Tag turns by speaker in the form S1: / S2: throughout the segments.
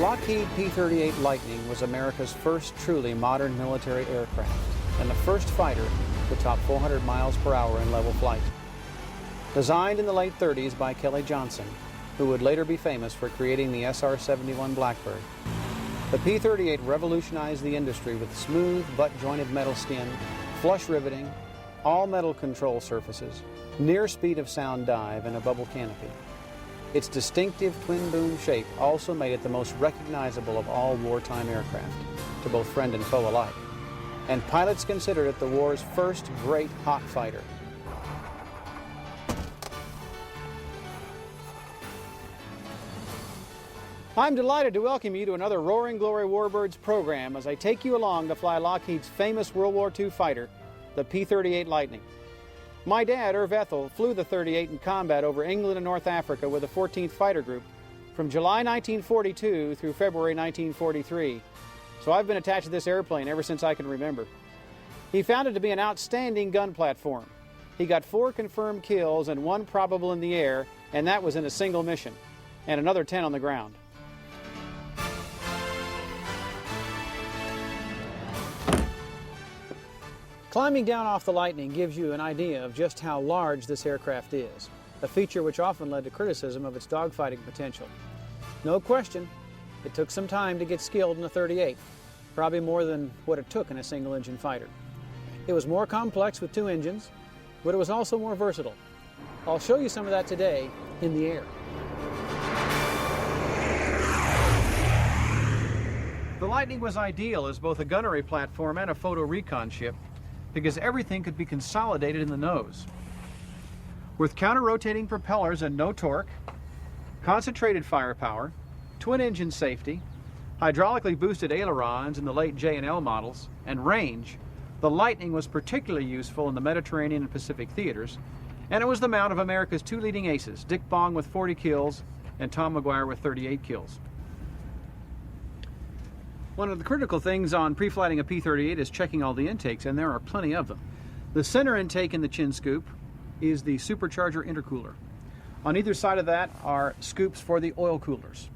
S1: Lockheed P-38 Lightning was America's first truly modern military aircraft and the first fighter to top 400 miles per hour in level flight. Designed in the late 30s by Kelly Johnson, who would later be famous for creating the SR-71 Blackbird, the P-38 revolutionized the industry with smooth, butt-jointed metal skin, flush riveting, all-metal control surfaces, near speed of sound dive, and a bubble canopy. Its distinctive twin-boom shape also made it the most recognizable of all wartime aircraft, to both friend and foe alike. And pilots considered it the war's first great hot fighter. I'm delighted to welcome you to another Roaring Glory Warbirds program as I take you along to fly Lockheed's famous World War II fighter, the P-38 Lightning. My dad, Irv Ethel, flew the 38 in combat over England and North Africa with the 14th Fighter Group from July 1942 through February 1943. So I've been attached to this airplane ever since I can remember. He found it to be an outstanding gun platform. He got 4 confirmed kills and 1 probable in the air, and that was in a single mission, and another 10 on the ground. Climbing down off the Lightning gives you an idea of just how large this aircraft is, a feature which often led to criticism of its dogfighting potential. No question, it took some time to get skilled in a 38, probably more than what it took in a single-engine fighter. It was more complex with 2 engines, but it was also more versatile. I'll show you some of that today in the air. The Lightning was ideal as both a gunnery platform and a photo recon ship, because everything could be consolidated in the nose. With counter-rotating propellers and no torque, concentrated firepower, twin-engine safety, hydraulically boosted ailerons in the late J&L models, and range, the Lightning was particularly useful in the Mediterranean and Pacific theaters, and it was the mount of America's 2 leading aces, Dick Bong with 40 kills and Tom McGuire with 38 kills. One of the critical things on pre-flighting a P-38 is checking all the intakes, and there are plenty of them. The center intake in the chin scoop is the supercharger intercooler. On either side of that are scoops for the oil coolers.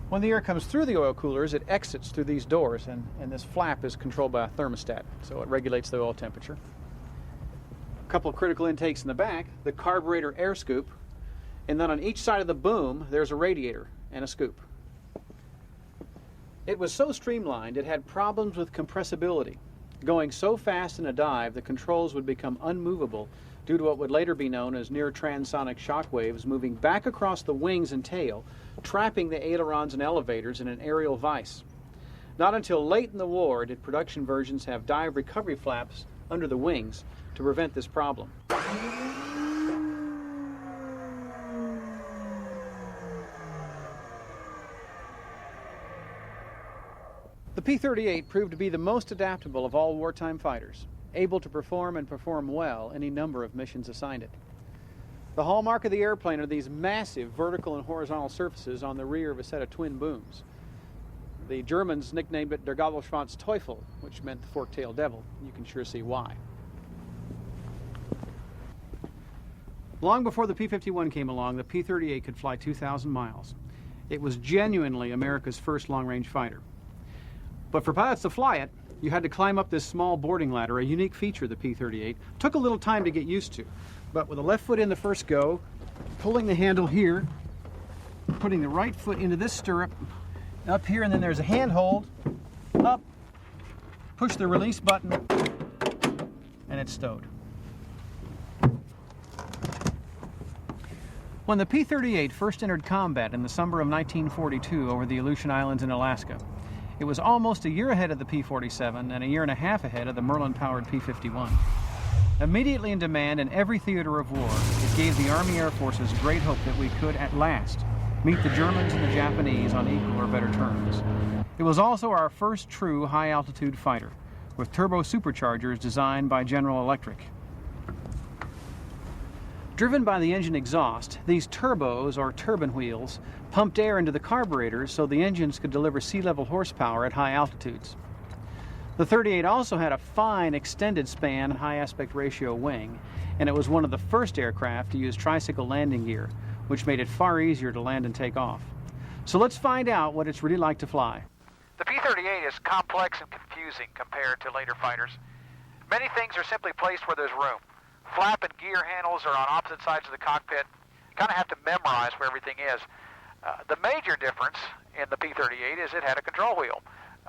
S1: When the air comes through the oil coolers, it exits through these doors, and this flap is controlled by a thermostat, so it regulates the oil temperature. A couple of critical intakes in the back, the carburetor air scoop, and then on each side of the boom, there's a radiator and a scoop. It was so streamlined, it had problems with compressibility. Going so fast in a dive, the controls would become unmovable due to what would later be known as near transonic shock waves moving back across the wings and tail, trapping the ailerons and elevators in an aerial vise. Not until late in the war did production versions have dive recovery flaps under the wings to prevent this problem. The P-38 proved to be the most adaptable of all wartime fighters, able to perform and perform well any number of missions assigned it. The hallmark of the airplane are these massive vertical and horizontal surfaces on the rear of a set of twin booms. The Germans nicknamed it Der Gabelschwanz Teufel, which meant the fork-tailed devil. You can sure see why. Long before the P-51 came along, the P-38 could fly 2,000 miles. It was genuinely America's first long-range fighter. But for pilots to fly it, you had to climb up this small boarding ladder, a unique feature of the P-38. Took a little time to get used to, but with the left foot in the first go, pulling the handle here, putting the right foot into this stirrup, up here, and then there's a handhold, up, push the release button, and it's stowed. When the P-38 first entered combat in the summer of 1942 over the Aleutian Islands in Alaska, it was almost a year ahead of the P-47 and a year and a half ahead of the Merlin-powered P-51. Immediately in demand in every theater of war, it gave the Army Air Forces great hope that we could, at last, meet the Germans and the Japanese on equal or better terms. It was also our first true high-altitude fighter, with turbo superchargers designed by General Electric. Driven by the engine exhaust, these turbos, or turbine wheels, pumped air into the carburetors so the engines could deliver sea-level horsepower at high altitudes. The 38 also had a fine extended span high aspect ratio wing, and it was one of the first aircraft to use tricycle landing gear, which made it far easier to land and take off. So let's find out what it's really like to fly.
S2: The P-38 is complex and confusing compared to later fighters. Many things are simply placed where there's room. Flap and gear handles are on opposite sides of the cockpit. You kind of have to memorize where everything is. The major difference in the P-38 is it had a control wheel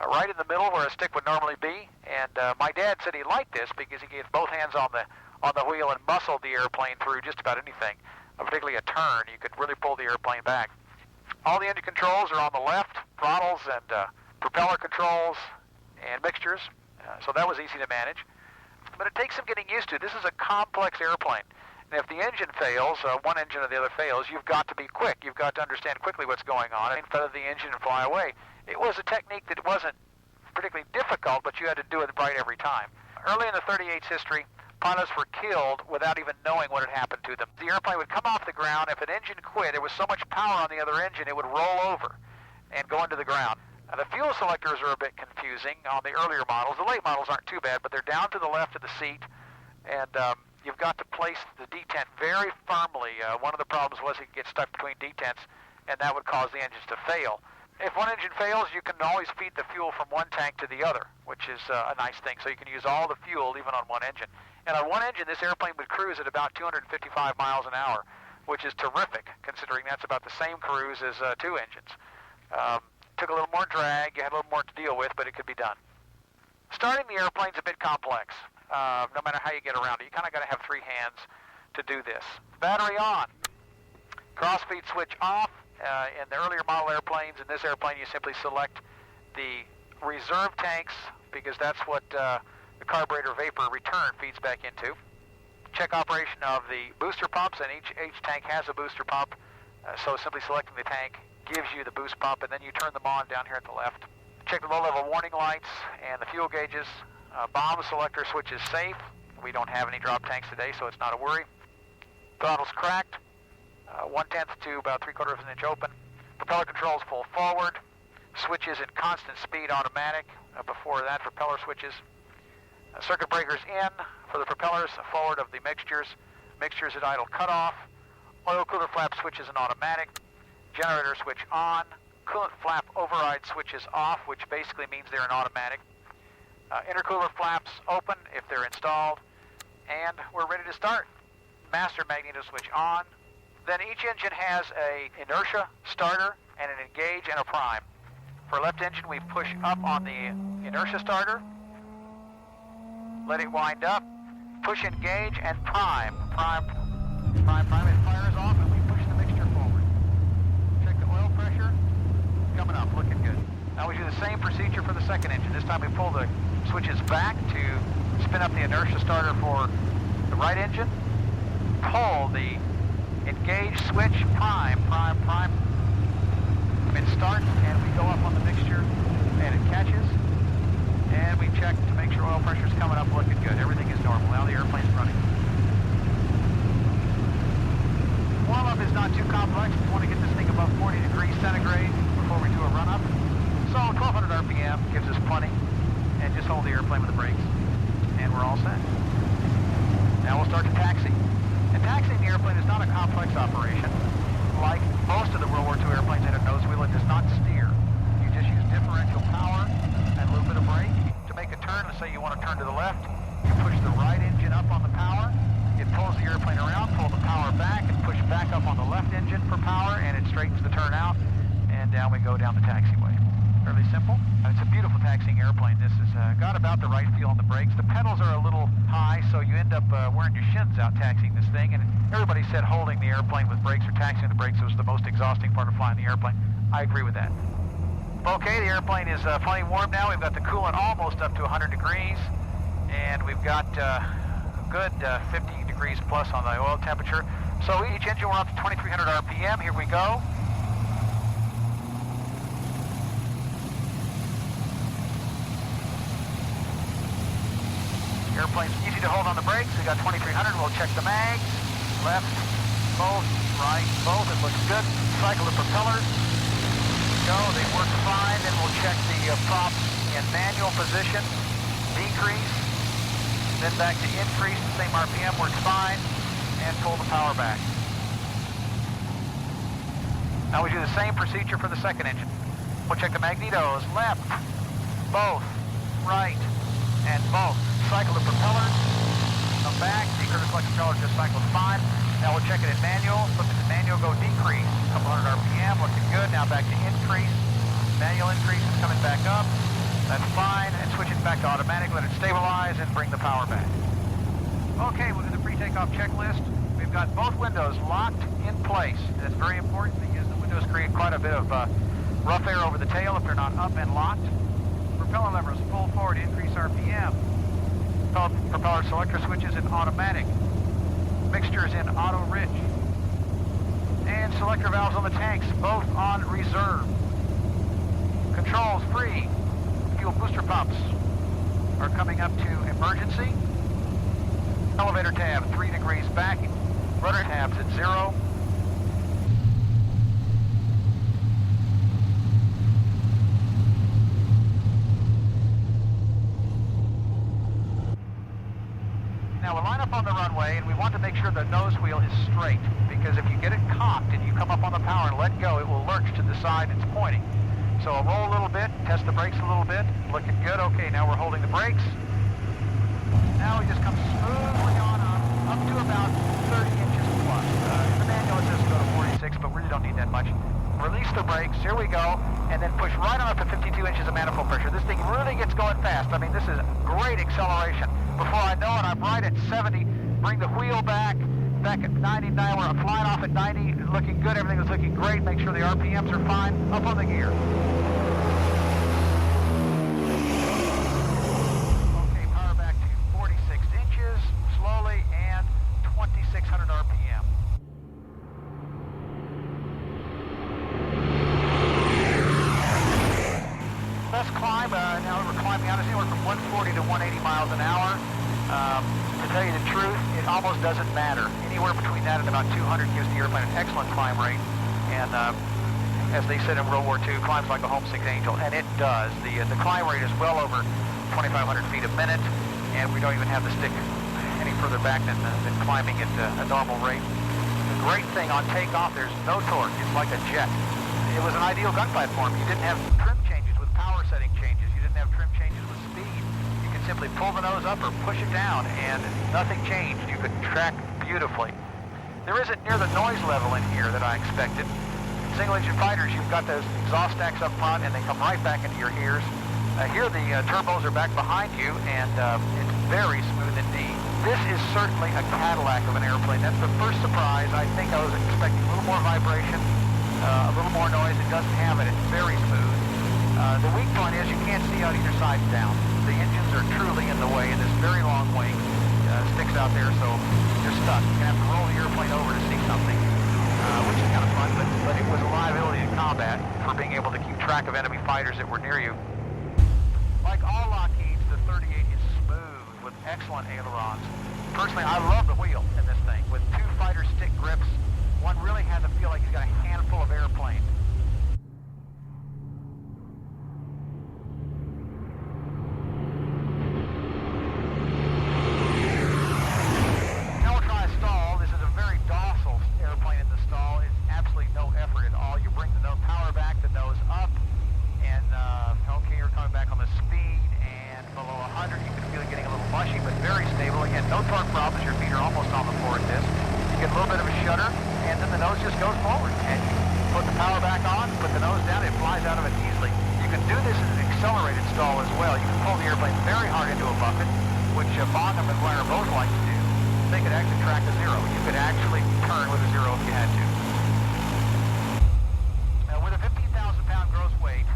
S2: right in the middle where a stick would normally be. And my dad said he liked this because he gave both hands on the wheel and muscled the airplane through just about anything, particularly a turn. You could really pull the airplane back. All the engine controls are on the left, throttles and propeller controls and mixtures. So that was easy to manage. But it takes some getting used to. This is a complex airplane. And if the engine fails, one engine or the other fails, you've got to be quick. You've got to understand quickly what's going on and feather the engine and fly away. It was a technique that wasn't particularly difficult, but you had to do it right every time. Early in the 38's history, pilots were killed without even knowing what had happened to them. The airplane would come off the ground. If an engine quit, there was so much power on the other engine, it would roll over and go into the ground. The fuel selectors are a bit confusing on the earlier models. The late models aren't too bad, but they're down to the left of the seat, and you've got to place the detent very firmly. One of the problems was it could get stuck between detents, and that would cause the engines to fail. If one engine fails, you can always feed the fuel from one tank to the other, which is a nice thing. So you can use all the fuel even on one engine. And on one engine, this airplane would cruise at about 255 miles an hour, which is terrific, considering that's about the same cruise as two engines. Took a little more drag, you had a little more to deal with, but it could be done. Starting the airplane's a bit complex, no matter how you get around it. You kind of got to have three hands to do this. Battery on. Crossfeed switch off. In the earlier model airplanes, in this airplane, you simply select the reserve tanks because that's what the carburetor vapor return feeds back into. Check operation of the booster pumps, and each tank has a booster pump, so simply selecting the tank gives you the boost pump, and then you turn them on down here at the left. Check the low-level warning lights and the fuel gauges. Bomb selector switch is safe. We don't have any drop tanks today, so it's not a worry. Throttle's cracked. 1/10 to about 3/4 of an inch open. Propeller controls full forward. Switches in constant speed automatic. Before that, propeller switches. Circuit breakers in for the propellers forward of the mixtures. Mixtures at idle cutoff. Oil cooler flap switches in automatic. Generator switch on. Coolant flap override switches off, which basically means they're in automatic. Intercooler flaps open if they're installed. And we're ready to start. Master magneto switch on. Then each engine has a inertia starter and an engage and a prime. For left engine, we push up on the inertia starter, let it wind up, push engage and prime. It fires off and we push the mixture forward. Check the oil pressure, coming up, looking good. Now we do the same procedure for the second engine. This time we pull the switches back to spin up the inertia starter for the right engine, pull the engage switch, prime. It starts and we go up on the mixture and it catches. And we check to make sure oil pressure's coming up, looking good. Everything is normal. Now the airplane's running. Warm-up is not too complex. We want to get this thing above 40 degrees centigrade before we do a run-up. So 1200 RPM gives us plenty. And just hold the airplane with the brakes. And we're all set. Now we'll start to taxi. And taxiing the airplane is not a complex operation. Like most of the World War II airplanes that had a nose wheel, it does not steer. You just use differential power and a little bit of brake. To make a turn, let's say you want to turn to the left, you push the right engine up on the power, it pulls the airplane around, pull the power back, and push back up on the left engine for power, and it straightens the turn out, and down we go down the taxiway. Fairly simple. It's a beautiful taxiing airplane. This has got about the right feel on the brakes. The pedals are a little high, so you end up wearing your shins out taxiing this thing. And everybody said holding the airplane with brakes or taxiing the brakes was the most exhausting part of flying the airplane. I agree with that. Okay, the airplane is plenty warm now. We've got the coolant almost up to 100 degrees, and we've got a good 50 degrees plus on the oil temperature. So each engine, we're up to 2300 RPM. Here we go. Airplane's easy to hold on the brakes. We got 2300. We'll check the mags. Left, both, right, both. It looks good. Cycle the propellers. Go. They work fine. Then we'll check the props in manual position. Decrease. Then back to increase. The same RPM works fine. And pull the power back. Now we do the same procedure for the second engine. We'll check the magnetos, left, both, right, and both. Cycle the propellers, come back, decrease the propeller just cycles fine. Now we'll check it in manual, flip it to manual, go decrease, a couple hundred RPM, looking good. Now back to increase, manual increase is coming back up, that's fine, and switch it back to automatic, let it stabilize, and bring the power back. Okay, we'll do the pre-takeoff checklist. We've got both windows locked in place. That's very important because the windows create quite a bit of rough air over the tail if they're not up and locked. Propeller levers pull forward to increase RPM. Propeller selector switches in automatic. Mixtures in auto rich. And selector valves on the tanks, both on reserve. Controls free. Fuel booster pumps are coming up to emergency. Elevator tab 3 degrees back. Rudder tabs at 0. Now we'll line up on the runway, and we want to make sure the nose wheel is straight, because if you get it cocked and you come up on the power and let go, it will lurch to the side it's pointing. So I'll roll a little bit, test the brakes a little bit, looking good. Okay, now we're holding the brakes. Now we just come smoothly on up to about 30 inches plus. In the manual it says go to 46, but we really don't need that much. Release the brakes, here we go, and then push right on up to 52 inches of manifold pressure. This thing really gets going fast. I mean, this is great acceleration. Before I know it, I'm right at 70. Bring the wheel back at 90. Now we're flying off at 90, looking good. Everything is looking great. Make sure the RPMs are fine. Up on the gear. Okay, power back to 46 inches, slowly, and 2,600 RPM. Best climb, now we're climbing out, is anywhere from 140 to 180 miles an hour. To tell you the truth, it almost doesn't matter. Anywhere between that and about 200 gives the airplane an excellent climb rate. And as they said in World War II, climbs like a homesick angel, and it does. The climb rate is well over 2,500 feet a minute, and we don't even have to stick any further back than climbing at a normal rate. The great thing on takeoff, there's no torque. It's like a jet. It was an ideal gun platform. You didn't have trim changes with power setting changes. You didn't have trim changes with speed. You could simply pull the nose up or push it down, and nothing changed. You could track beautifully. There isn't near the noise level in here that I expected. In single-engine fighters, you've got those exhaust stacks up front, and they come right back into your ears. Here, the turbos are back behind you, and it's very smooth indeed. This is certainly a Cadillac of an airplane. That's the first surprise. I think I was expecting a little more vibration, a little more noise. It doesn't have it. It's very smooth. The weak point is you can't see out either side down. The engines are truly in the way, and this very long wing sticks out there, so you're stuck. You're going to have to roll the airplane over to see something, which is kind of fun, but it was a liability in combat for being able to keep track of enemy fighters that were near you. Like all Lockheeds, the 38 is smooth with excellent ailerons. Personally, I love the wheel in this thing. With 2 fighter stick grips, one really has a feel like he's got a handful of airplanes. Now we'll try a stall. This is a very docile airplane in the stall. It's absolutely no effort at all. You bring the power back, the nose up, and okay, you're coming back on the speed, and below 100 you can feel it getting a little mushy, but very stable. Again, no torque problems. Your feet are almost on the floor at this. You get a little bit of a shudder, and then the nose just goes forward. And you put the power back on, put the nose down, it flies out of it easily. You can do this in an accelerated stall as well. You can pull the airplane very hard into a bucket, which Bonham and Wire both like to do. They could actually track a 0. You could actually turn with a 0 if you had to. Now, with a 15,000-pound gross weight,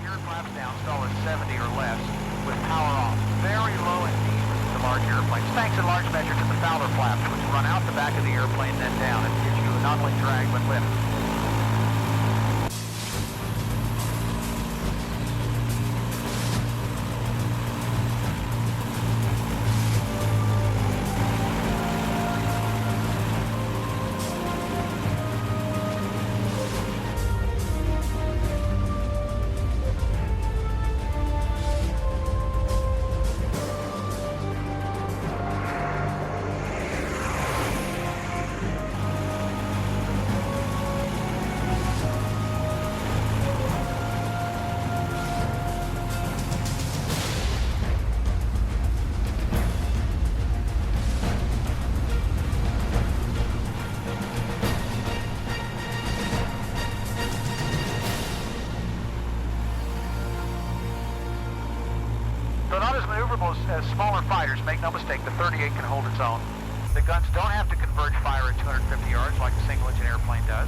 S2: gear and flaps down, stall is 70 or less, with power off. Very low indeed for the large airplanes, thanks in large measure to the Fowler flaps, which run out the back of the airplane then down and gives you not only drag but lift. as maneuverable as smaller fighters. Make no mistake, the 38 can hold its own. The guns don't have to converge fire at 250 yards like a single-engine airplane does.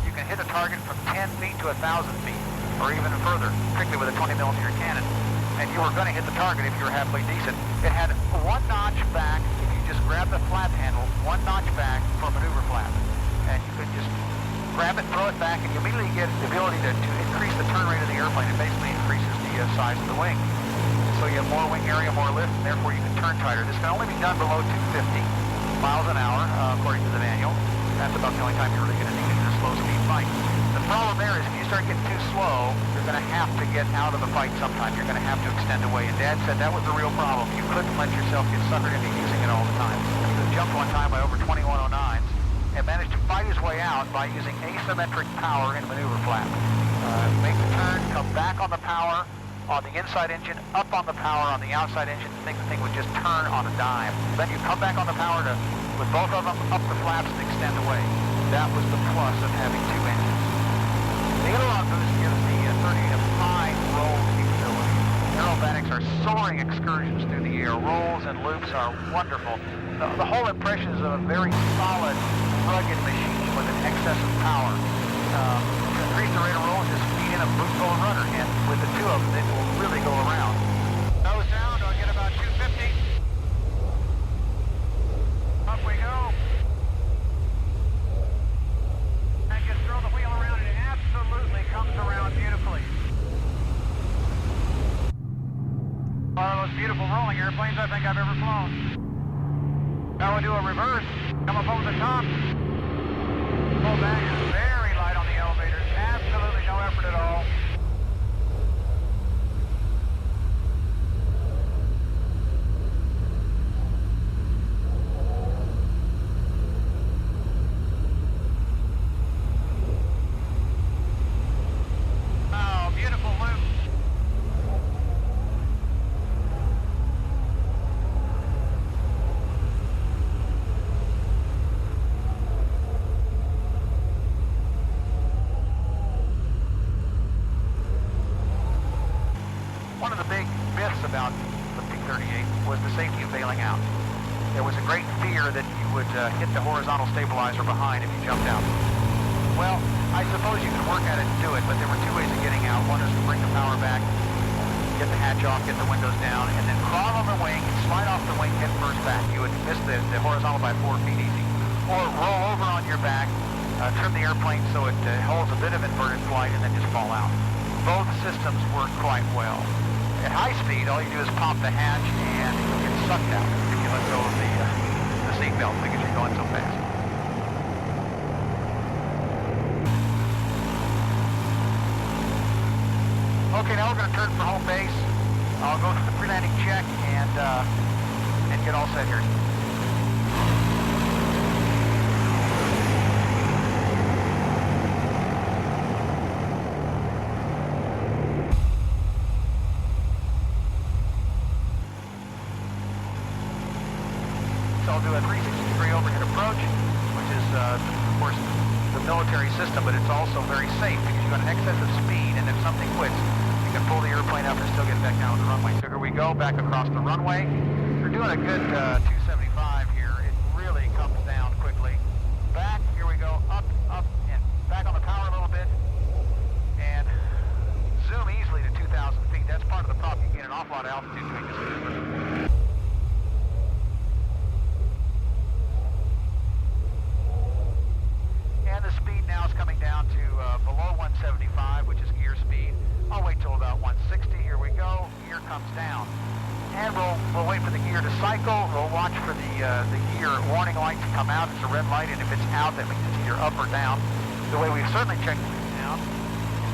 S2: You can hit a target from 10 feet to 1,000 feet, or even further, particularly with a 20-millimeter cannon. And you were going to hit the target if you were halfway decent. It had one notch back, if you just grab the flap handle, one notch back for a maneuver flap. And you could just grab it, throw it back, and you immediately get the ability to increase the turn rate of the airplane. It basically increases the size of the wing. So you have more wing area, more lift, and therefore you can turn tighter. This can only be done below 250 miles an hour, according to the manual. That's about the only time you're really going to need it in a slow-speed fight. The problem there is if you start getting too slow, you're going to have to get out of the fight sometime. You're going to have to extend away. And Dad said that was the real problem. You couldn't let yourself get suckered into using it all the time. He was jumped one time by over 2109s and managed to fight his way out by using asymmetric power in maneuver flap. Make the turn, come back on the power, on the inside engine, up on the power on the outside engine. Think the thing would just turn on a dime. Then you come back on the power to, with both of them, up the flaps and extend away. That was the plus of having two engines. The aileron boost gives the 30 a high roll capability. Aerobatics are soaring excursions through the air. Rolls and loops are wonderful. The whole impression is of a very solid, rugged machine with an excess of power. To increase the rate of roll, just feed in a boot full of rudder, and with the two of them, it will really go around. Nose down, I'll get about 250. Up we go. And just throw the wheel around, and it absolutely comes around beautifully. One of those beautiful rolling airplanes I think I've ever flown. Now we'll do a reverse, come up over the top. Pull back, is very light on the elevators, absolutely no effort at all. Oh, beautiful loop. One of the big myths about the P-38 was the safety of bailing out. There was a great fear that you would hit the horizontal stabilizer behind if you jumped out. Well, I suppose you could work at it and do it, but there were two ways of getting out. One is to bring the power back, get the hatch off, get the windows down, and then crawl on the wing, slide off the wing head first back. You would miss the horizontal by 4 feet easy. Or roll over on your back, trim the airplane so it holds a bit of inverted flight, and then just fall out. Both systems work quite well. At high speed, all you do is pop the hatch and it gets sucked out if you let go of the seat belt because you're going so fast. Okay, now we're going to turn for home base. I'll go through the pre-landing check and get all set here. So I'll do a 360-degree overhead approach, which is, of course, the military system, but it's also very safe because you've got an excess of speed, and if something quits, you can pull the airplane up and still get back down on the runway. So here we go, back across the runway. We're doing a good 275 here. It really comes down quickly. Back, here we go, up, and back on the power a little bit, and zoom easily to 2,000 feet. That's part of the problem. You get an awful lot of altitude doing this maneuver. And the speed now is coming down to below 175, which is gear speed. I'll wait till about 160. Here we go. Gear comes down. And we'll wait for the gear to cycle. We'll watch for the gear warning light to come out. It's a red light, and if it's out, that means it's either up or down. The way we've certainly checked it down,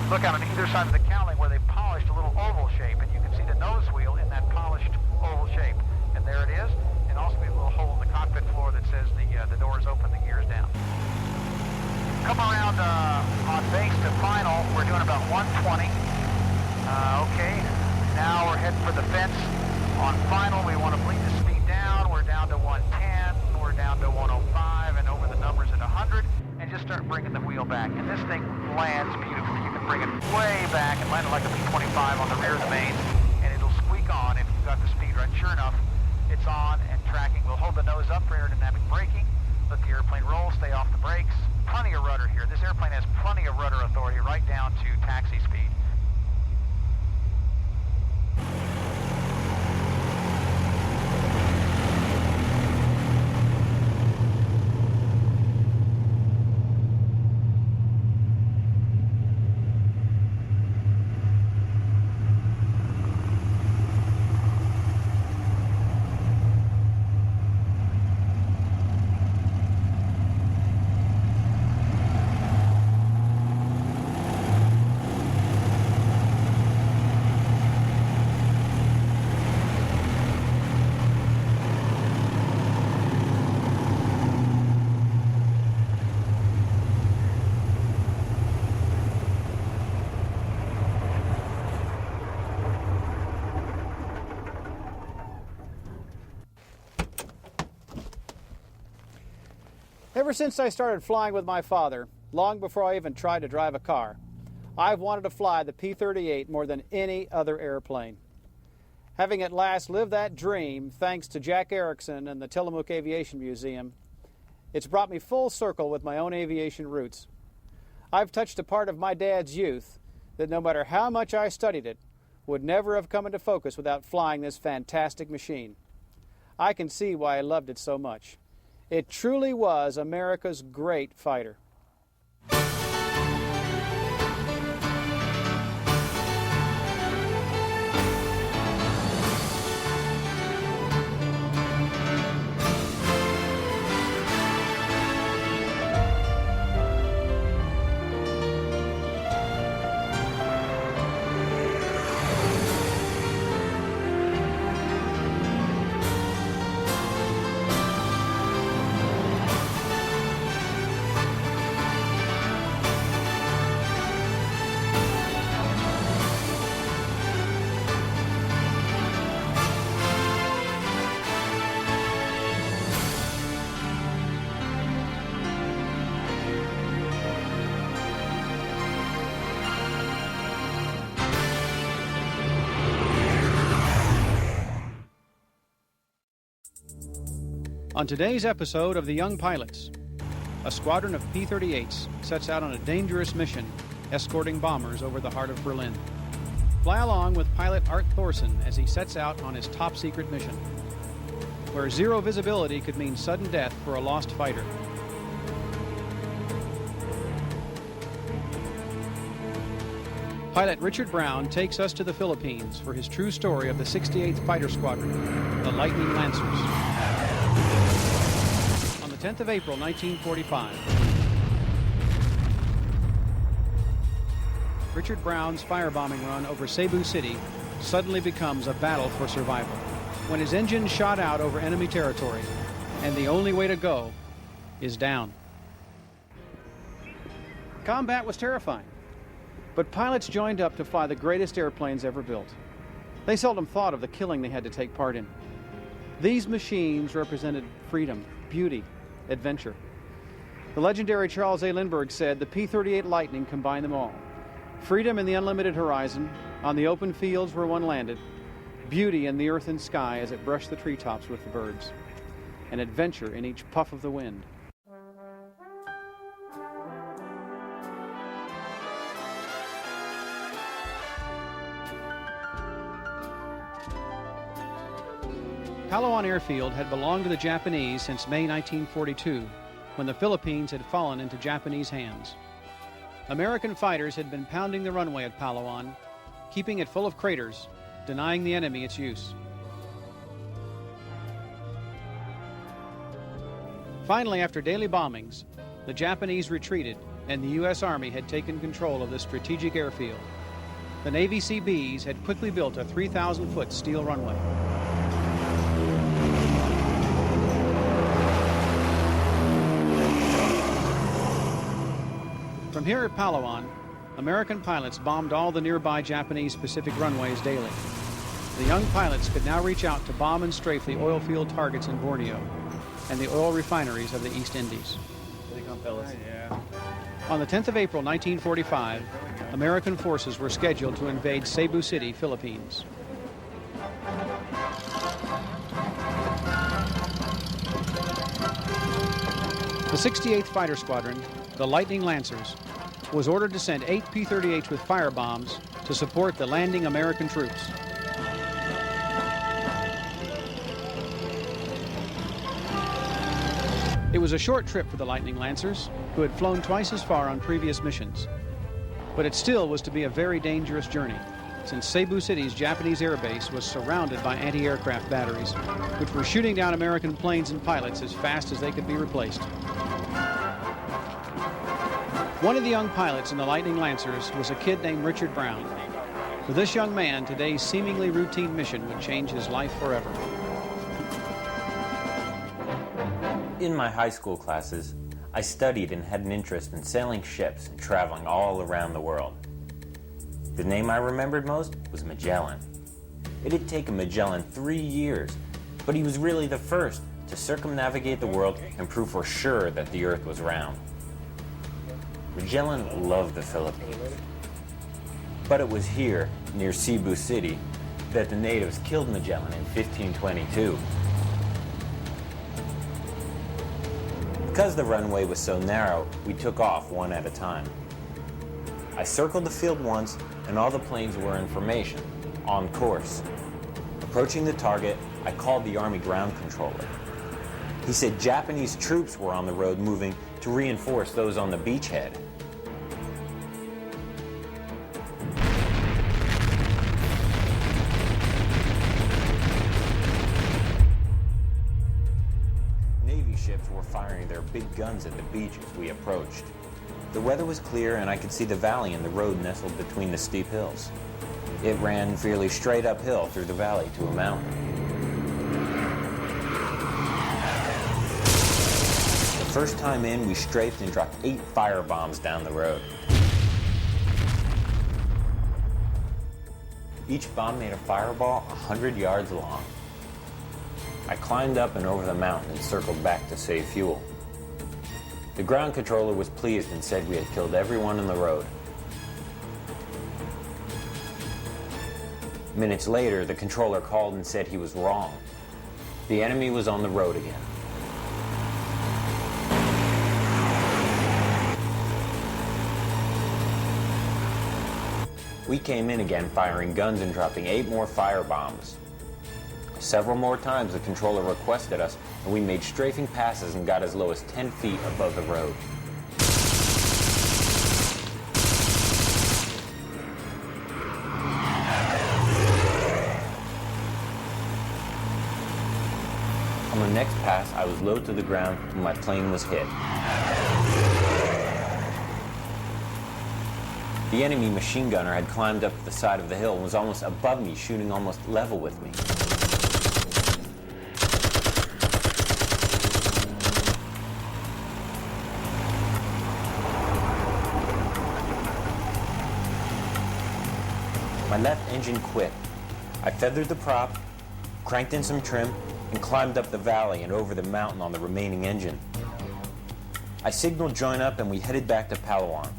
S2: look out on either side of the cowling where they polished a little oval shape, and you can see the nose wheel in that polished oval shape. And there it is. And also we have a little hole in the cockpit floor that says the door is open, the gear is down. Come around on base to final. We're doing about 120. Okay, now we're heading for the fence. On final, we want to bleed the speed down. We're down to 110. We're down to 105, and over the numbers at 100. And just start bringing the wheel back. And this thing lands beautifully. You can bring it way back and land it like a B-25 on the rear of the main, and it'll squeak on if you've got the speed
S1: Ever since I started flying with my father, long before I even tried to drive a car, I've wanted to fly the P-38 more than any other airplane. Having at last lived that dream, thanks to Jack Erickson and the Tillamook Aviation Museum, it's brought me full circle with my own aviation roots. I've touched a part of my dad's youth that no matter how much I studied it, would never have come into focus without flying this fantastic machine. I can see why I loved it so much. It truly was America's great fighter. On today's episode of The Young Pilots, a squadron of P-38s sets out on a dangerous mission, escorting bombers over the heart of Berlin. Fly along with pilot Art Thorson as he sets out on his top-secret mission, where zero visibility could mean sudden death for a lost fighter. Pilot Richard Brown takes us to the Philippines for his true story of the 68th Fighter Squadron, the Lightning Lancers. On the 10th of April, 1945, Richard Brown's firebombing run over Cebu City suddenly becomes a battle for survival, when his engine shot out over enemy territory, and the only way to go is down. Combat was terrifying, but pilots joined up to fly the greatest airplanes ever built. They seldom thought of the killing they had to take part in. These machines represented freedom, beauty, adventure. The legendary Charles A. Lindbergh said the P-38 Lightning combined them all. Freedom in the unlimited horizon, on the open fields where one landed, beauty in the earth and sky as it brushed the treetops with the birds, and adventure in each puff of the wind. Palawan Airfield had belonged to the Japanese since May 1942, when the Philippines had fallen into Japanese hands. American fighters had been pounding the runway at Palawan, keeping it full of craters, denying the enemy its use. Finally, after daily bombings, the Japanese retreated, and the U.S. Army had taken control of the strategic airfield. The Navy Seabees had quickly built a 3,000-foot steel runway. From here at Palawan, American pilots bombed all the nearby Japanese Pacific runways daily. The young pilots could now reach out to bomb and strafe the oil field targets in Borneo and the oil refineries of the East Indies.
S3: There you go, fellas. Yeah.
S1: On the 10th of April, 1945, American forces were scheduled to invade Cebu City, Philippines. The 68th Fighter Squadron, the Lightning Lancers, was ordered to send 8 P-38s with firebombs to support the landing American troops. It was a short trip for the Lightning Lancers, who had flown twice as far on previous missions. But it still was to be a very dangerous journey, since Cebu City's Japanese air base was surrounded by anti-aircraft batteries, which were shooting down American planes and pilots as fast as they could be replaced. One of the young pilots in the Lightning Lancers was a kid named Richard Brown. For this young man, today's seemingly routine mission would change his life forever.
S4: In my high school classes, I studied and had an interest in sailing ships and traveling all around the world. The name I remembered most was Magellan. It had taken Magellan 3 years, but he was really the first to circumnavigate the world and prove for sure that the Earth was round. Magellan loved the Philippines. But it was here, near Cebu City, that the natives killed Magellan in 1522. Because the runway was so narrow, we took off one at a time. I circled the field once, and all the planes were in formation, on course. Approaching the target, I called the Army ground controller. He said Japanese troops were on the road moving to reinforce those on the beachhead. Navy ships were firing their big guns at the beach as we approached. The weather was clear and I could see the valley and the road nestled between the steep hills. It ran fairly straight uphill through the valley to a mountain. The first time in, we strafed and dropped 8 firebombs down the road. Each bomb made a fireball 100 yards long. I climbed up and over the mountain and circled back to save fuel. The ground controller was pleased and said we had killed everyone on the road. Minutes later, the controller called and said he was wrong. The enemy was on the road again. We came in again firing guns and dropping 8 more firebombs. Several more times the controller requested us, and we made strafing passes and got as low as 10 feet above the road. On the next pass, I was low to the ground and my plane was hit. The enemy machine gunner had climbed up the side of the hill and was almost above me, shooting almost level with me. My left engine quit. I feathered the prop, cranked in some trim, and climbed up the valley and over the mountain on the remaining engine. I signaled join up and we headed back to Palawan.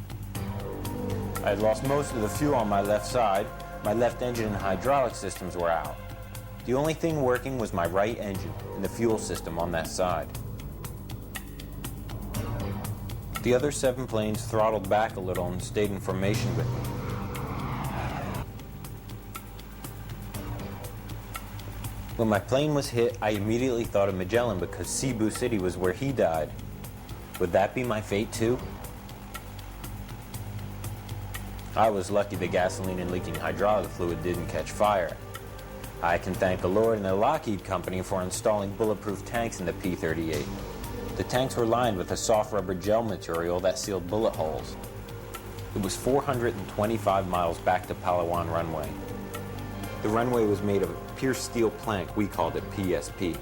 S4: I had lost most of the fuel on my left side. My left engine and hydraulic systems were out. The only thing working was my right engine and the fuel system on that side. The other 7 planes throttled back a little and stayed in formation with me. When my plane was hit, I immediately thought of Magellan because Cebu City was where he died. Would that be my fate too? I was lucky the gasoline and leaking hydraulic fluid didn't catch fire. I can thank the Lord and the Lockheed Company for installing bulletproof tanks in the P-38. The tanks were lined with a soft rubber gel material that sealed bullet holes. It was 425 miles back to Palawan runway. The runway was made of a pierced steel plank, we called it PSP.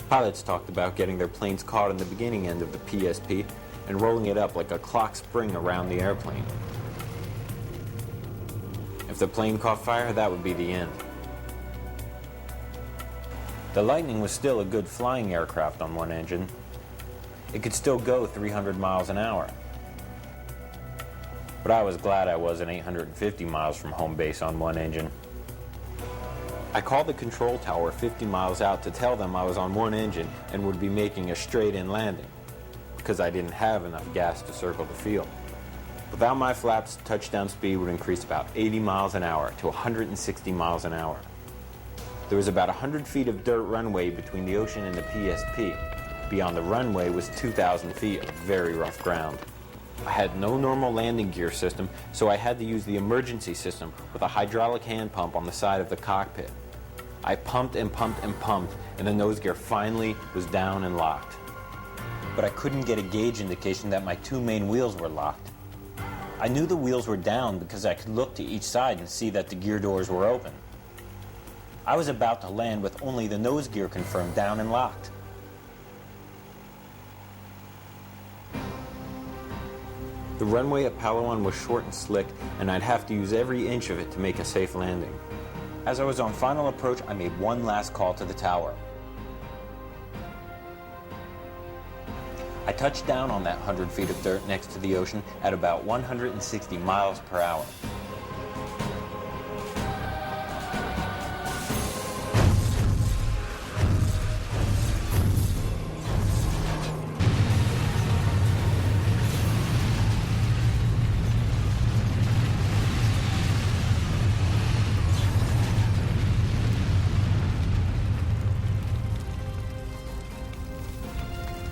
S4: Pilots talked about getting their planes caught in the beginning end of the PSP and rolling it up like a clock spring around the airplane. If the plane caught fire, that would be the end. The Lightning was still a good flying aircraft on one engine. It could still go 300 miles an hour. But I was glad I wasn't 850 miles from home base on one engine. I called the control tower 50 miles out to tell them I was on one engine and would be making a straight-in landing, because I didn't have enough gas to circle the field. Without my flaps, touchdown speed would increase about 80 miles an hour to 160 miles an hour. There was about 100 feet of dirt runway between the ocean and the PSP. Beyond the runway was 2,000 feet of very rough ground. I had no normal landing gear system, so I had to use the emergency system with a hydraulic hand pump on the side of the cockpit. I pumped and pumped and pumped, and the nose gear finally was down and locked. But I couldn't get a gauge indication that my 2 main wheels were locked. I knew the wheels were down because I could look to each side and see that the gear doors were open. I was about to land with only the nose gear confirmed down and locked. The runway at Palawan was short and slick, and I'd have to use every inch of it to make a safe landing. As I was on final approach, I made one last call to the tower. I touched down on that 100 feet of dirt next to the ocean at about 160 miles per hour.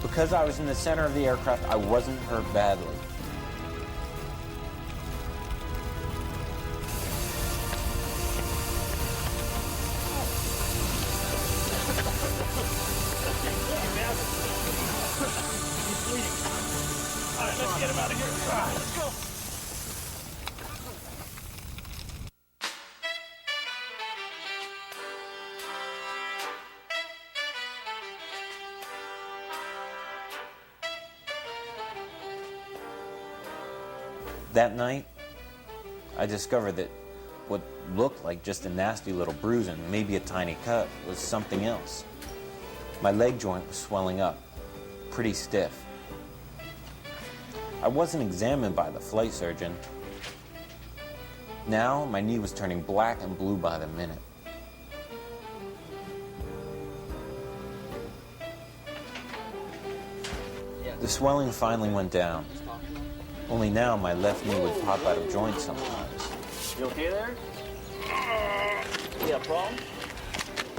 S4: Because I was in the center of the aircraft, I wasn't hurt badly.
S3: All right, let's get him out of here. Let's go.
S4: That night, I discovered that what looked like just a nasty little bruise and maybe a tiny cut was something else. My leg joint was swelling up, pretty stiff. I wasn't examined by the flight surgeon. Now, my knee was turning black and blue by the minute. The swelling finally went down. Only now my left knee would pop out of joint sometimes.
S3: You okay there? You got a problem?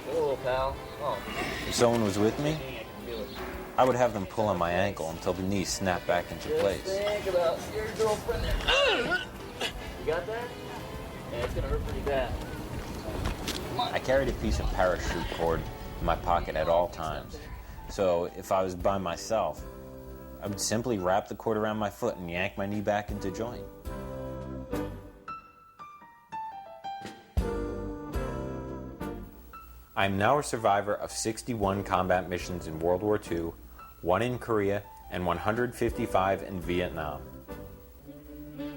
S3: Whoa, pal. Oh.
S4: If someone was with me, I would have them pull on my ankle until the knee snapped back into place.
S3: Think about your girlfriend there. You got that? Yeah, it's gonna hurt pretty bad.
S4: I carried a piece of parachute cord in my pocket at all times. So if I was by myself, I would simply wrap the cord around my foot and yank my knee back into joint. I am now a survivor of 61 combat missions in World War II, 1 in Korea, and 155 in Vietnam.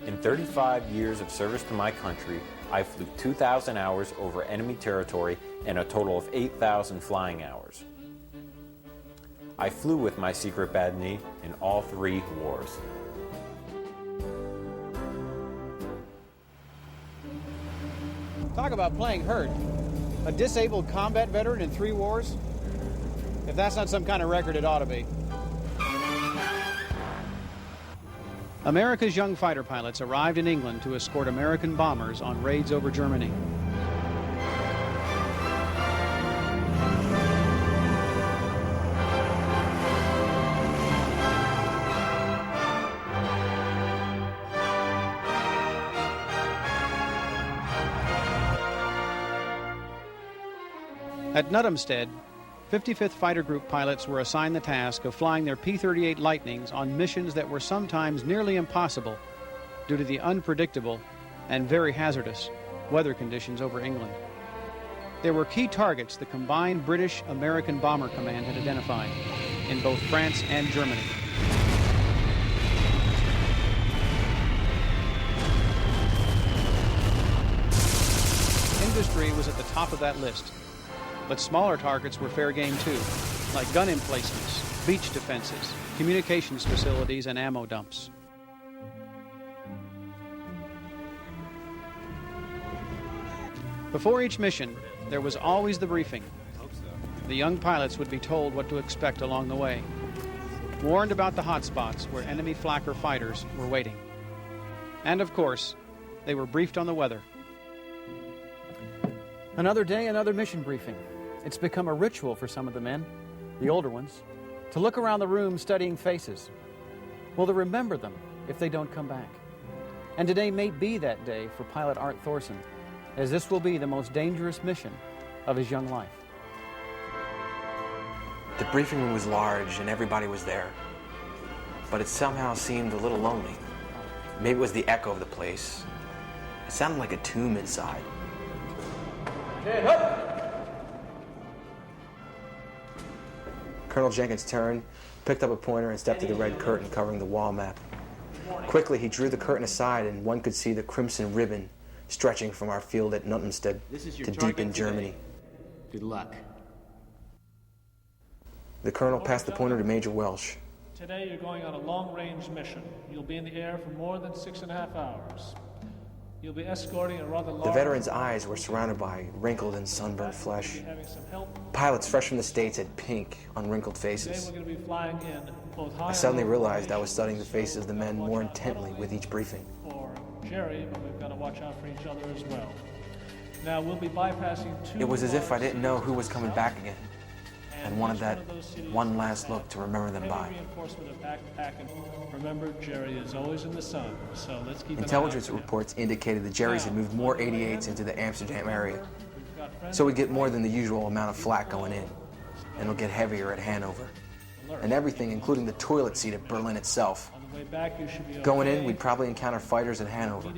S4: In 35 years of service to my country, I flew 2,000 hours over enemy territory and a total of 8,000 flying hours. I flew with my secret bad knee in all 3 wars.
S1: Talk about playing hurt. A disabled combat veteran in 3 wars? If that's not some kind of record, it ought to be. America's young fighter pilots arrived in England to escort American bombers on raids over Germany. At Nuthamstead, 55th Fighter Group pilots were assigned the task of flying their P-38 Lightnings on missions that were sometimes nearly impossible due to the unpredictable and very hazardous weather conditions over England. There were key targets the combined British-American Bomber Command had identified in both France and Germany. Industry was at the top of that list. But smaller targets were fair game too, like gun emplacements, beach defenses, communications facilities, and ammo dumps. Before each mission, there was always the briefing. The young pilots would be told what to expect along the way, warned about the hot spots where enemy flak or fighters were waiting. And of course, they were briefed on the weather. Another day, another mission briefing. It's become a ritual for some of the men, the older ones, to look around the room studying faces. Well, to remember them if they don't come back. And today may be that day for pilot Art Thorson, as this will be the most dangerous mission of his young life.
S5: The briefing room was large and everybody was there, but it somehow seemed a little lonely. Maybe it was the echo of the place. It sounded like a tomb inside. Colonel Jenkins turned, picked up a pointer, and stepped to the red curtain covering the wall map. Quickly, he drew the curtain aside, and one could see the crimson ribbon stretching from our field at Nuthamstead to deep in Germany.
S6: Good luck.
S5: The colonel passed the pointer to Major Welsh.
S6: Today you're going on a long-range mission. You'll be in the air for more than 6.5 hours. You'll be escorting a rather large...
S5: The veteran's eyes were surrounded by wrinkled and sunburned flesh.
S6: Having some help.
S5: Pilots fresh from the States had pink, unwrinkled faces.
S6: Today we're going to be flying in both high
S5: I suddenly
S6: and low
S5: realized I was
S6: elevations,
S5: studying the faces of the men
S6: so
S5: more
S6: watch out
S5: intently
S6: not
S5: with
S6: only
S5: each briefing.
S6: For Jerry, but we've got to watch out for each other as well. Now we'll be bypassing two...
S5: It was as if I didn't know who
S6: large
S5: was coming
S6: south,
S5: back again, and wanted
S6: each
S5: that
S6: of those cities
S5: one
S6: will
S5: last
S6: have
S5: look to remember them
S6: heavy
S5: by.
S6: reinforcement of backpack, and remember, Jerry is always in the sun, so let's keep
S5: Intelligence
S6: an eye out for him.
S5: reports indicated that Jerry's had moved more 88s into the Amsterdam area,
S6: We've got friends
S5: so we'd get more than the usual amount of flak going in, and it'll get heavier at Hanover. And everything, including the toilet seat at Berlin itself.
S6: On the way back, you should be
S5: Going
S6: okay.
S5: in, we'd probably encounter fighters at Hanover,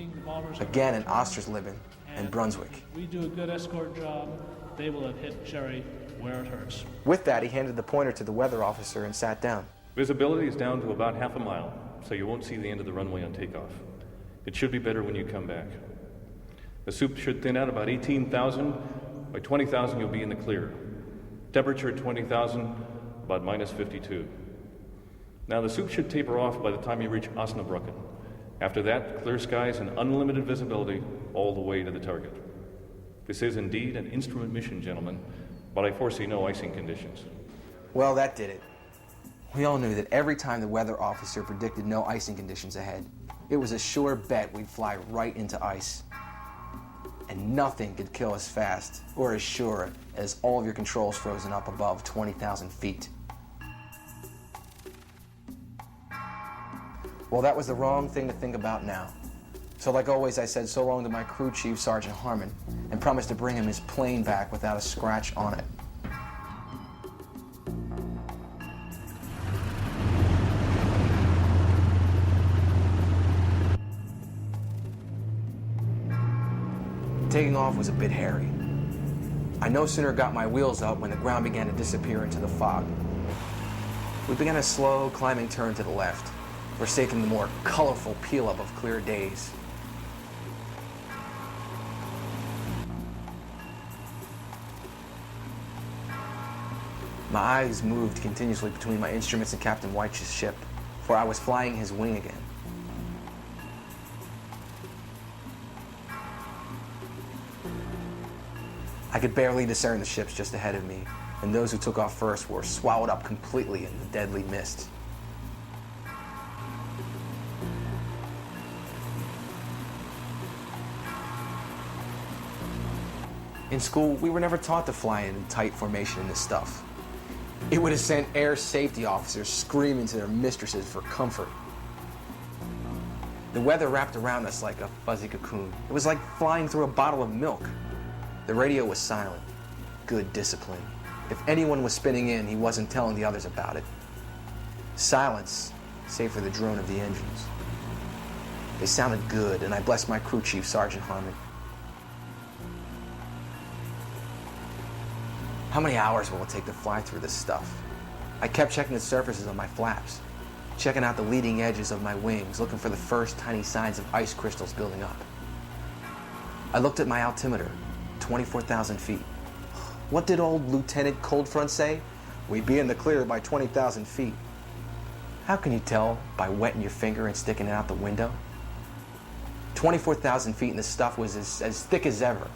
S5: again in Ostersleben and Brunswick.
S6: If we do a good escort job, they will have hit Jerry where it hurts.
S5: With that, he handed the pointer to the weather officer and sat down.
S7: Visibility is down to about half a mile, so you won't see the end of the runway on takeoff. It should be better when you come back. The soup should thin out about 18,000. By 20,000, you'll be in the clear. Temperature at 20,000, about minus 52. Now, the soup should taper off by the time you reach Osnabrücken. After that, clear skies and unlimited visibility all the way to the target. This is indeed an instrument mission, gentlemen, but I foresee no icing conditions.
S5: Well, that did it. We all knew that every time the weather officer predicted no icing conditions ahead, it was a sure bet we'd fly right into ice. And nothing could kill us fast or as sure as all of your controls frozen up above 20,000 feet. Well, that was the wrong thing to think about now. So like always, I said so long to my crew chief, Sergeant Harmon, and promised to bring him his plane back without a scratch on it. Taking off was a bit hairy. I no sooner got my wheels up when the ground began to disappear into the fog. We began a slow climbing turn to the left, forsaking the more colorful peel-up of clear days. My eyes moved continuously between my instruments and Captain Weitsch's ship, for I was flying his wing again. I could barely discern the ships just ahead of me, and those who took off first were swallowed up completely in the deadly mist. In school, we were never taught to fly in tight formation in this stuff. It would have sent air safety officers screaming to their mistresses for comfort. The weather wrapped around us like a fuzzy cocoon. It was like flying through a bottle of milk. The radio was silent. Good discipline. If anyone was spinning in, he wasn't telling the others about it. Silence, save for the drone of the engines. They sounded good, and I blessed my crew chief, Sergeant Harmon. How many hours will it take to fly through this stuff? I kept checking the surfaces of my flaps, checking out the leading edges of my wings, looking for the first tiny signs of ice crystals building up. I looked at my altimeter, 24,000 feet. What did old Lieutenant Coldfront say? We'd be in the clear by 20,000 feet. How can you tell by wetting your finger and sticking it out the window? 24,000 feet and the stuff was as thick as ever.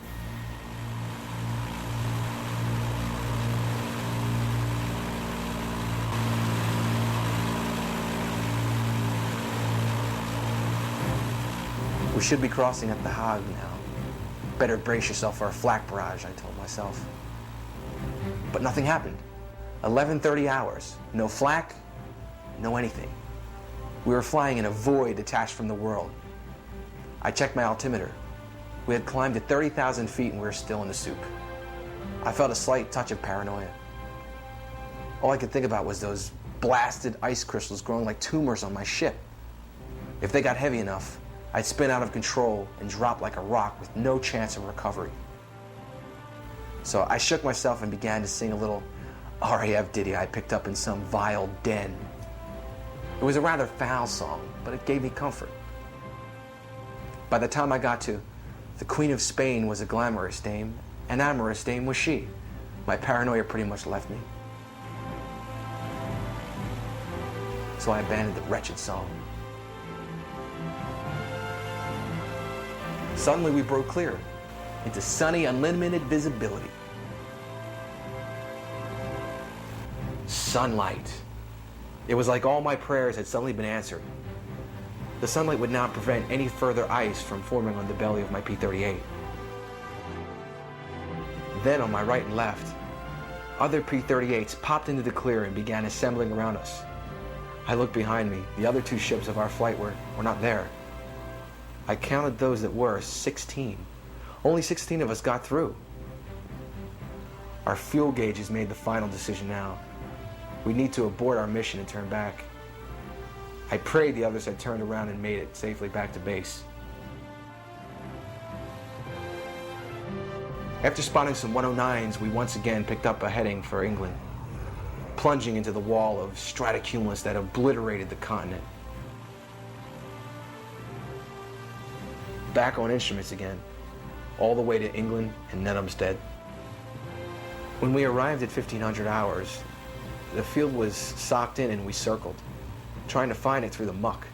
S5: We should be crossing at the Hague now. Better brace yourself for a flak barrage, I told myself. But nothing happened. 11:30 hours. No flak, no anything. We were flying in a void detached from the world. I checked my altimeter. We had climbed to 30,000 feet and we were still in the soup. I felt a slight touch of paranoia. All I could think about was those blasted ice crystals growing like tumors on my ship. If they got heavy enough, I'd spin out of control and drop like a rock with no chance of recovery. So I shook myself and began to sing a little RAF ditty I picked up in some vile den. It was a rather foul song, but it gave me comfort. By the time I got to the Queen of Spain was a glamorous dame, and amorous dame was she. My paranoia pretty much left me. so I abandoned the wretched song. Suddenly we broke clear into sunny, unlimited visibility. Sunlight. It was like all my prayers had suddenly been answered. The sunlight would not prevent any further ice from forming on the belly of my P-38. Then on my right and left, other P-38s popped into the clear and began assembling around us. I looked behind me. The other two ships of our flight were not there. I counted those that were 16. Only 16 of us got through. Our fuel gauges made the final decision now. We need to abort our mission and turn back. I prayed the others had turned around and made it safely back to base. After spotting some 109s, we once again picked up a heading for England, plunging into the wall of stratocumulus that obliterated the continent. Back on instruments again, all the way to England and Nettumstead. When we arrived at 1500 hours, the field was socked in and we circled, trying to find it through the muck.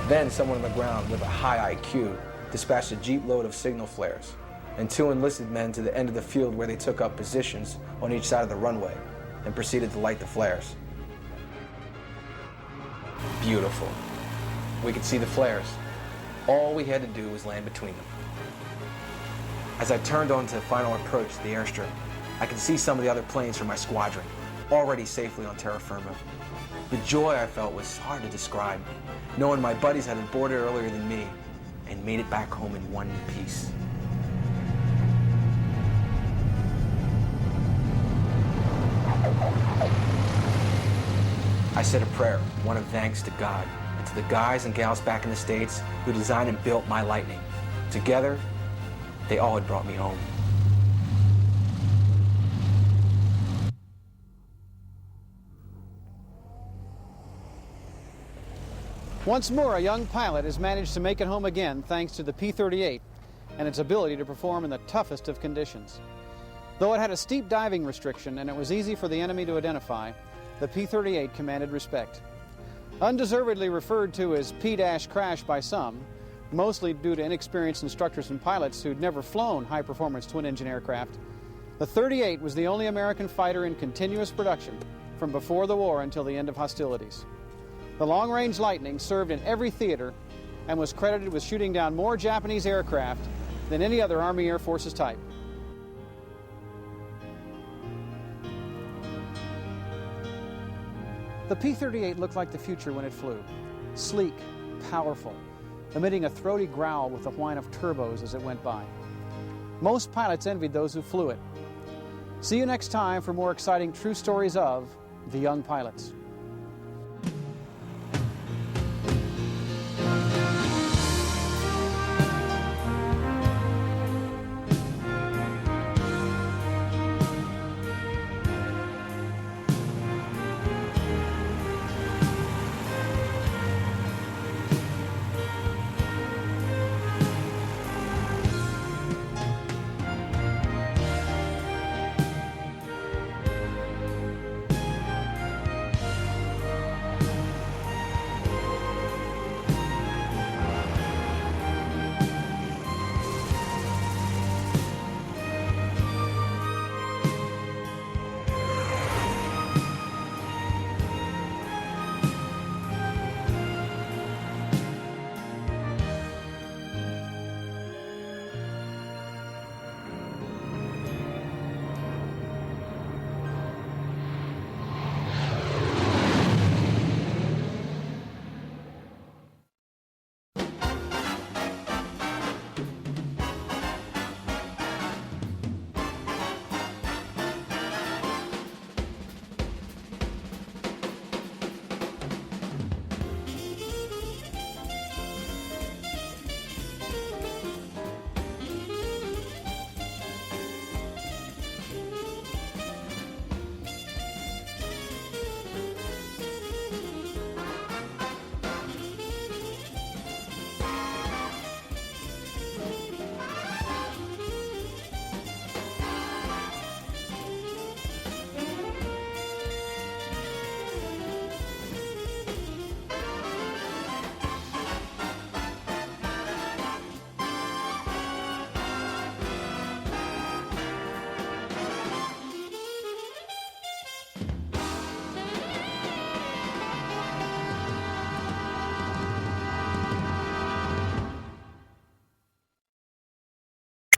S5: Then someone on the ground with a high IQ dispatched a jeep load of signal flares and 2 enlisted men to the end of the field where they took up positions on each side of the runway and proceeded to light the flares. Beautiful. We could see the flares. All we had to do was land between them. As I turned on to final approach to the airstrip, I could see some of the other planes from my squadron, already safely on terra firma. The joy I felt was hard to describe, knowing my buddies had boarded earlier than me and made it back home in one piece. I said a prayer, one of thanks to God, and to the guys and gals back in the States who designed and built my Lightning. Together, they all had brought me home.
S1: Once more, a young pilot has managed to make it home again thanks to the P-38 and its ability to perform in the toughest of conditions. Though it had a steep diving restriction and it was easy for the enemy to identify, the P-38 commanded respect. Undeservedly referred to as P-crash by some, mostly due to inexperienced instructors and pilots who'd never flown high-performance twin-engine aircraft, the 38 was the only American fighter in continuous production from before the war until the end of hostilities. The long-range Lightning served in every theater and was credited with shooting down more Japanese aircraft than any other Army Air Forces type. The P-38 looked like the future when it flew. Sleek, powerful, emitting a throaty growl with the whine of turbos as it went by. Most pilots envied those who flew it. See you next time for more exciting true stories of the young pilots.